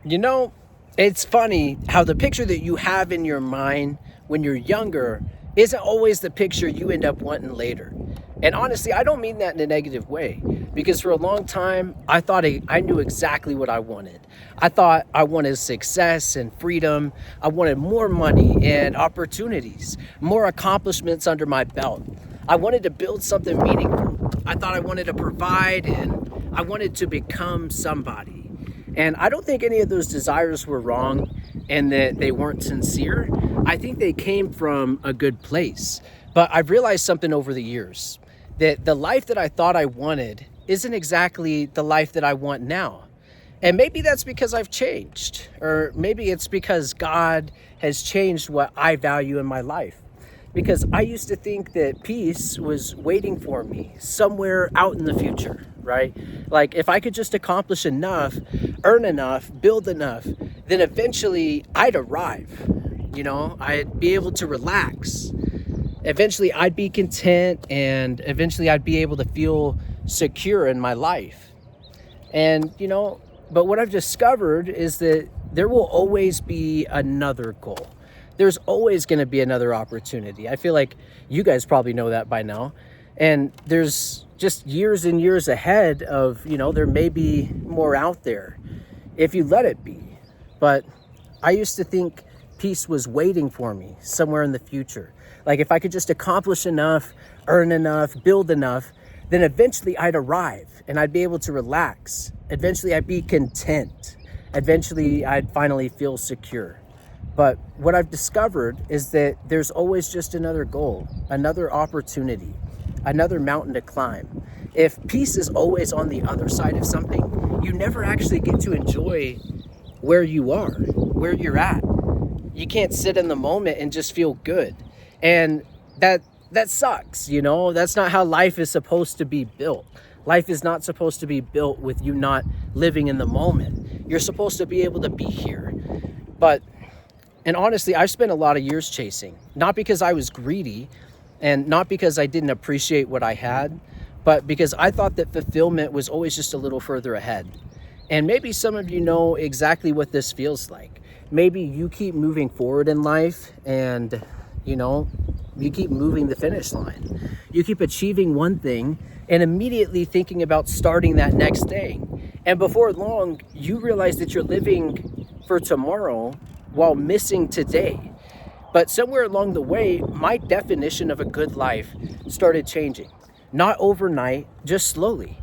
You know, it's funny how the picture that you have in your mind when you're younger isn't always the picture you end up wanting later. And honestly, I don't mean that in a negative way because for a long time, I thought I knew exactly what I wanted. I thought I wanted success and freedom. I wanted more money and opportunities, more accomplishments under my belt. I wanted to build something meaningful. I thought I wanted to provide and I wanted to become somebody. And I don't think any of those desires were wrong and that they weren't sincere. I think they came from a good place. But I've realized something over the years that the life that I thought I wanted isn't exactly the life that I want now. And maybe that's because I've changed, or maybe it's because God has changed what I value in my life. Because I used to think that peace was waiting for me somewhere out in the future, right? Like if I could just accomplish enough, earn enough, build enough, then eventually I'd arrive. I'd be able to relax. Eventually I'd be content and eventually I'd be able to feel secure in my life. And, but what I've discovered is that there will always be another goal. There's always going to be another opportunity. I feel like you guys probably know that by now. And there's just years and years ahead of, there may be more out there if you let it be. But I used to think peace was waiting for me somewhere in the future. Like if I could just accomplish enough, earn enough, build enough, then eventually I'd arrive and I'd be able to relax. Eventually I'd be content. Eventually I'd finally feel secure. But what I've discovered is that there's always just another goal, another opportunity, another mountain to climb. If peace is always on the other side of something, you never actually get to enjoy where you are, where you're at. You can't sit in the moment and just feel good. And that sucks, That's not how life is supposed to be built. Life is not supposed to be built with you not living in the moment. You're supposed to be able to be here. And honestly, I've spent a lot of years chasing, not because I was greedy and not because I didn't appreciate what I had, but because I thought that fulfillment was always just a little further ahead. And maybe some of you know exactly what this feels like. Maybe you keep moving forward in life and, you keep moving the finish line. You keep achieving one thing and immediately thinking about starting that next thing. And before long, you realize that you're living for tomorrow while missing today. But somewhere along the way, my definition of a good life started changing. Not overnight, just slowly,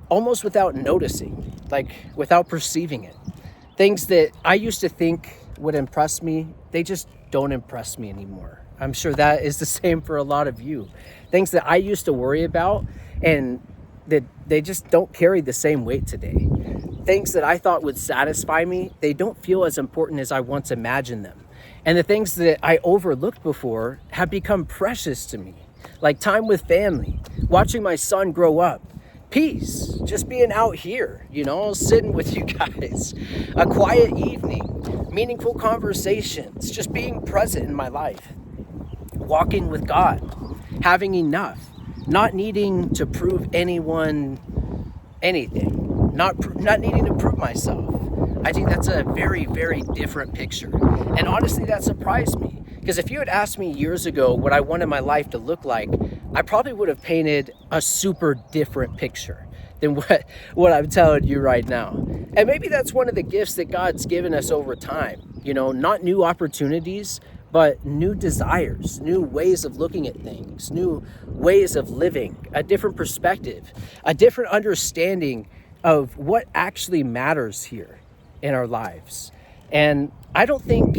almost without noticing, like without perceiving it. Things that I used to think would impress me, they just don't impress me anymore. I'm sure that is the same for a lot of you. Things that I used to worry about and that they just don't carry the same weight today. Things that I thought would satisfy me, they don't feel as important as I once imagined them. And the things that I overlooked before have become precious to me, like time with family, watching my son grow up, peace, just being out here, sitting with you guys, a quiet evening, meaningful conversations, just being present in my life, walking with God, having enough, not needing to prove anyone anything, not needing to prove myself. I think that's a very, very different picture. And honestly, that surprised me. Because if you had asked me years ago what I wanted my life to look like, I probably would have painted a super different picture than what I'm telling you right now. And maybe that's one of the gifts that God's given us over time. Not new opportunities, but new desires, new ways of looking at things, new ways of living, a different perspective, a different understanding of what actually matters here in our lives. And I don't think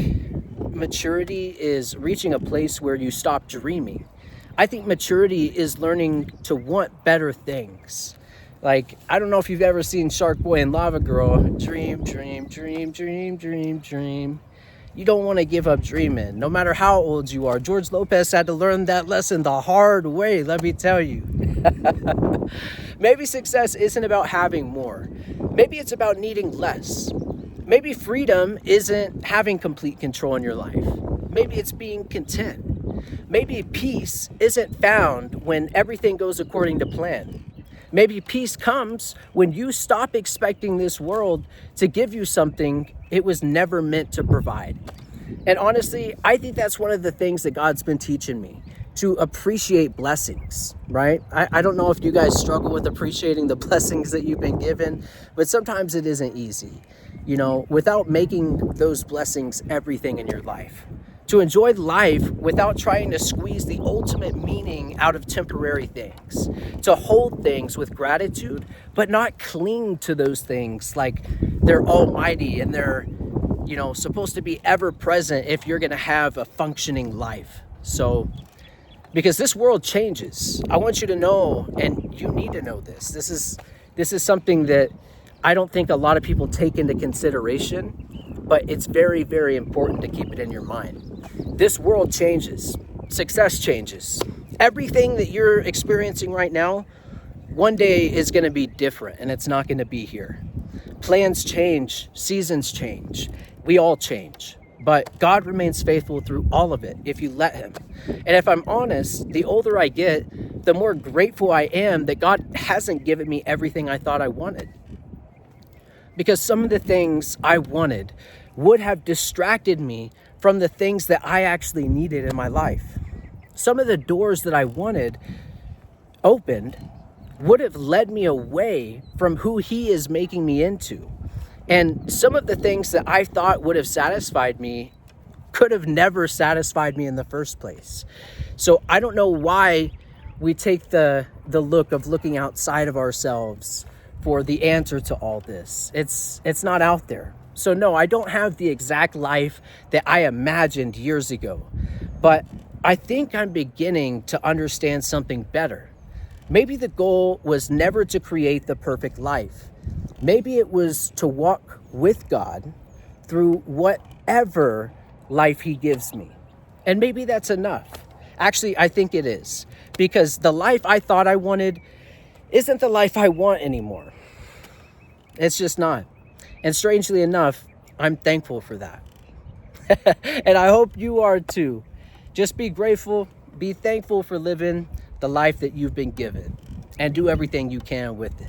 maturity is reaching a place where you stop dreaming. I think maturity is learning to want better things. Like, I don't know if you've ever seen Shark Boy and Lava Girl. Dream, dream, dream, dream, dream, dream. You don't want to give up dreaming, no matter how old you are. George Lopez had to learn that lesson the hard way, let me tell you. Maybe success isn't about having more. Maybe it's about needing less. Maybe freedom isn't having complete control in your life. Maybe it's being content. Maybe peace isn't found when everything goes according to plan. Maybe peace comes when you stop expecting this world to give you something it was never meant to provide. And honestly, I think that's one of the things that God's been teaching me, to appreciate blessings, right? I don't know if you guys struggle with appreciating the blessings that you've been given, but sometimes it isn't easy, without making those blessings everything in your life. To enjoy life without trying to squeeze the ultimate meaning out of temporary things. To hold things with gratitude, but not cling to those things like they're almighty and they're, supposed to be ever present if you're going to have a functioning life. So, because this world changes. I want you to know, and you need to know this. This is something that I don't think a lot of people take into consideration, but it's very, very important to keep it in your mind. This world changes. Success changes. Everything that you're experiencing right now, one day is going to be different, and it's not going to be here. Plans change. Seasons change. We all change. But God remains faithful through all of it if you let him. And if I'm honest, the older I get, the more grateful I am that God hasn't given me everything I thought I wanted. Because some of the things I wanted would have distracted me from the things that I actually needed in my life. Some of the doors that I wanted opened would have led me away from who he is making me into. And some of the things that I thought would have satisfied me could have never satisfied me in the first place. So I don't know why we take the look of looking outside of ourselves for the answer to all this. It's not out there. So no, I don't have the exact life that I imagined years ago. But I think I'm beginning to understand something better. Maybe the goal was never to create the perfect life. Maybe it was to walk with God through whatever life he gives me. And maybe that's enough. Actually, I think it is. Because the life I thought I wanted isn't the life I want anymore. It's just not. And strangely enough, I'm thankful for that. And I hope you are too. Just be grateful, be thankful for living the life that you've been given, and do everything you can with it.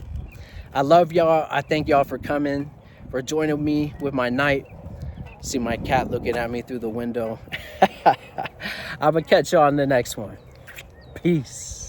I love y'all. I thank y'all for coming, for joining me with my night. See my cat looking at me through the window. I'm going to catch y'all on the next one. Peace.